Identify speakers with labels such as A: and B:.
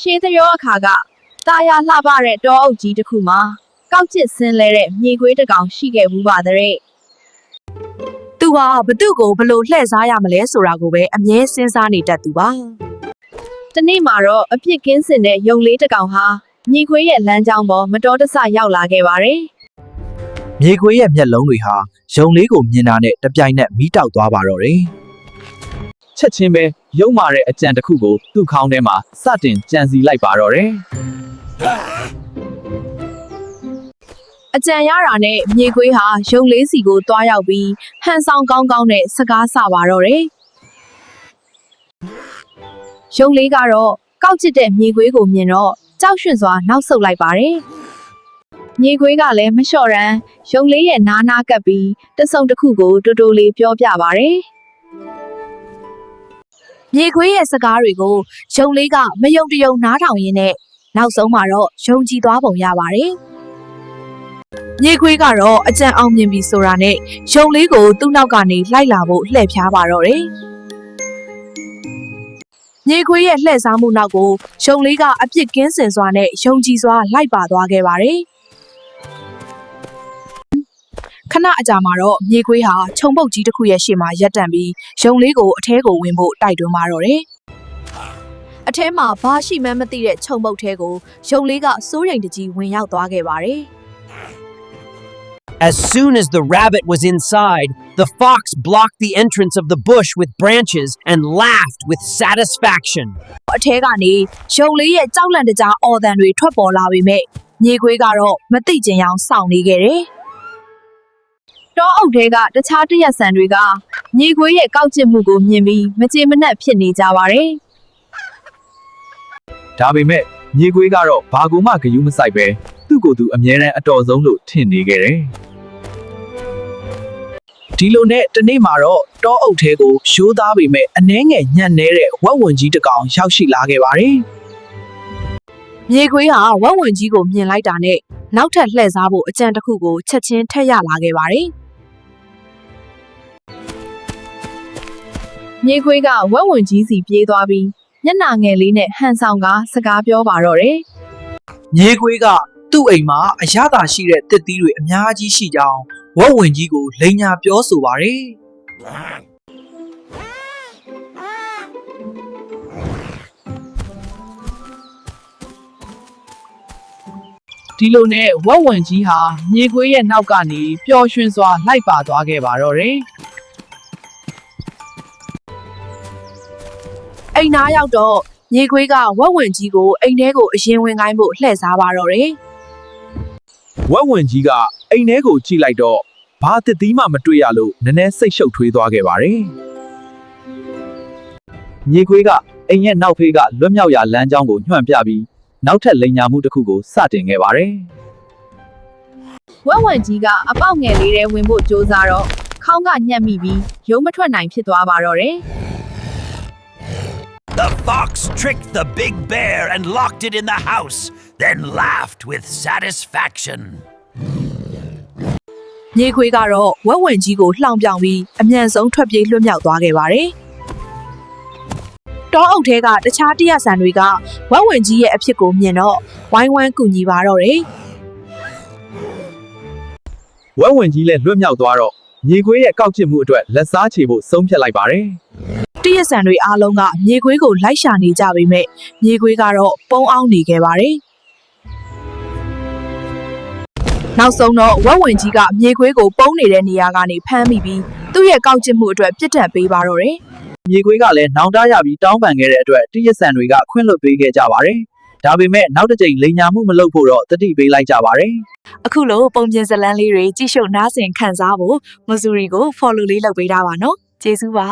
A: ရှေးသရောအခါကတာယာလှပတဲ့တောအုပ်ကြီးတစ်ခုမှာကောက်ကျစ်ဆင်းလဲတဲ့မြေခွေးတစ်ကောင်ရှိခဲ့ဘူးပါတဲ့
B: သူဟာဘသူ့ကိုဘလို့လှည့်စားရမလဲဆိုတာကိုပဲအမြဲစဉ်းစားနေတတ်သူပါ
A: တနေ့မှာတော့အပြစ်ကင်းစင်တဲ့ယုံလေးတစ်ကောင်ဟာမြေခွေးရဲ့လမ်းကြောင်းပေါ်မတော်တဆရောက်လာခဲ့ပါတယ်
C: မြေခွေးရဲ့မျက်လုံးတွေဟာယုံလေးကိုမြင်တာနဲ့တပြိုင်နက်မီးတောက်သွားပါတော့တယ်
D: ချက်ချင်းပဲရုံမာတဲ့အကြံတစ်ခုကိုသူ့ခေါင်းထဲမှာစတင်ကြံစီလိုက်ပါတော့တယ်
A: အကြံရတာနဲ့မြေခွေးဟာယုံလေးစီကိုတွားရောက်ပြီးဟန်ဆောင်ကောင်းကောင်းနဲ့စကားဆပါတော့တယ်ယုံလေးကတော့ကောက်ကျစ်တဲ့မြေခွေးကိုမြင်တော့ကြောက်ရွံ့စွာနောက်ဆုတ်လိုက်ပါတယ်မြေခွေးကလည်းမလျှော့ရန်ယုံလေးရဲ့နားနားကပ်ပြီးတဆုံတစ်ခုကိုတိုးတိုးလေးပြောပြပါတယ်
B: မြေခွေးရဲ့စကားတွေကိုယုံလေးကမယုံတယုံနားထောင်ရင်းနဲ့နောက်ဆုံးမှာတော့ယုံကြည်သွားပုံရပါတယ်မြေခွေးကတော့အကြံအောင်မြင်ပြီဆိုတာနဲ့ယုံလေးကိုသူ့နောက်ကနေလိုက်လာဖို့လှည့်ဖြားပါတော့တယ်မြေခွေးရဲ့လှည့်စားမှုနောက်ကိုယုံလေးကအပြစ်ကင်းစင်စွာနဲ့ယုံကြည်စွာလိုက်ပါသွားခဲ့ပါတယ်ခဏအကြာမှာတော့မြေခွေးဟာခြုံပုတ်ကြီးတစ်ခုရဲ့ရှေ့မှာရပ်တန့်ပြီးယုံလေးကိုအထဲကိုဝင်ဖို့တိုက်တွန်းပါတော့တယ်အထဲမှာဘာရှိမှန်းမသိတဲ့ခြုံပုတ်ထဲကိုယုံလေးကစိုးရိမ်တကြီးဝင်ရောက်သွားခဲ့ပါတယ်
E: As soon as the rabbit was inside, the fox blocked the entrance of the bush with branches and laughed with satisfaction.
B: အထဲကနေယုံလေးရဲ့ကြောက်လန့်တကြားအော်သံတွေထွက်ပေါ်လာပေမဲ့မြေခွေးကတော့မသိချင်အောင်စောင့်နေခဲ့တယ်
A: တောအုပ်ထဲကတခြားတရက်ဆန်တွေကမြေခွေးရဲ့ကောက်ကျစ်မှုကိုမြင်ပြီးမကြေမနက်ဖြစ်နေကြပါတယ်
D: ဒါပေမဲ့မြေခွေးကတော့ဘာကူမှဂယုမဆိုင်ပဲသူ့ကိုယ်သူအမြဲတမ်းအတော်ဆုံးလို့ထင်နေခဲ့တယ်
C: ဒီလိုနဲ့တနေ့မှာတော့တောအုပ်ထဲကိုရှိုးသားပေမဲ့အနှဲငယ်ညံ့နေတဲ့ဝက်ဝင်ကြီးတစ်ကောင်ရောက်ရှိလာခဲ့ပါတယ်
B: မြေခွေးဟာဝက်ဝင်ကြီးကိုမြင်လိုက်တာနဲ့နောက်ထပ်လှည့်စားဖို့အကြံတစ်ခုကိုချက်ချင်းထက်ရလာခဲ့ပါတယ်
A: မြေခွေးကဝက်ဝင်ကြီးစီပြေးသွားပြီးညနာငယ်လေးနဲ့ဟန်ဆောင်ကစကားပြောပါတော့တယ်
C: မြေခွေးကသူ့အိမ်မှာအရသာရှိတဲ့တစ်သီးတွေအများကြီးရှိကြောင်းဝက်ဝင်ကြီးကိုလိန်ညာပြောဆိုပါတယ်ဒီလိုနဲ့ဝက်ဝင်ကြီးဟာမြေခွေးရဲ့နောက်ကနေပျော်ရွှင်စွာလိုက်ပါသွားခဲ့ပါတော့တယ်
B: အိမ်သားရောက်တော့မြေခွေးကဝက်ဝင်ကြီးကိုအိမ်ထဲကိုအရင်ဝင်ခိုင်းဖို့လှည့်စားပါတော့တယ်
D: ဝက်ဝင်ကြီးကအိမ်ထဲကိုကြည့်လိုက်တော့ဘာတစ်သီးမှမတွေ့ရလို့နည်းနည်းစိတ်ရှုပ်ထွေးသွားခဲ့ပါတယ်မြေခွေးကအိမ်ရဲ့နောက်ဖေးကလွတ်မြောက်ရာလမ်းကြောင်းကိုညွှန်ပြပြီးနောက်ထပ်လိန်ညာမှုတစ်ခုကိုစတင်ခဲ့ပါတယ်
A: ဝက်ဝင်ကြီးကအပေါက်ငယ်လေးထဲဝင်ဖို့ကြိုးစားတော့ခေါင်းကညှက်မိပြီးရုံးမထွက်နိုင်ဖြစ်သွားပါတော့တယ်
E: The fox tricked the big bear and locked it in the house, then laughed with satisfaction.
B: မြေခွေးကတော့ဝက်ဝင်ကြီးကိုလှောင်ပြောင်ပြီးအမြန်ဆုံးထွက်ပြေးလွတ်မြောက်သွားခဲ့ပါတယ်တောအုပ်ထဲကတခြားတရက်ဆန်တွေကဝက်ဝင်ကြီးရဲ့အဖြစ်ကိုမြင်တော့ဝိုင်းဝန်းကူညီပါတော့တယ်
D: ဝက်ဝင်ကြီးလည်းလွတ်မြောက်သွားတော့မြေခွေးရဲ့ကောက်ကျစ်မှုအတွက်လက်စားချေဖို့ဆုံးဖြတ်လိုက်ပါတယ်
B: တရက်ဆန်တွေအားလုံးကမြေခွေးကိုလိုက်ရှာနေကြပေမဲ့မြေခွေးကတော့ပုံအောင်နေခဲ့ပါတယ်နောက်ဆုံးတော့ဝက်ဝင်ကြီးကမြေခွေးကိုပုံနေတဲ့နေရာကနေဖမ်းမိပြီးသူ့ရဲ့ကောက်ကျစ်မှုအတွက်ပြစ်ဒဏ်ပေးပါတော့တယ်
C: မြေခွေးကလည်းနောင်တရပြီးတောင်းပန်ခဲ့တဲ့အတွက်တရက်ဆန်တွေကခွင့်လွှတ်ပေးခဲ့ကြပါတယ်ဒါပေမဲ့နောက်တစ်ကြိမ်လိန်ညာမှုမလုပ်ဖို့တော့တတိပေးလိုက်ကြပါတယ်
B: အခုလိုပုံပြင်ဇာတ်လမ်းလေးတွေကြည့်ရှုနားဆင်ခံစားဖို့မဇူရီကို follow လေးလုပ်ပေးတာပါနော်ကျေးဇူးပါ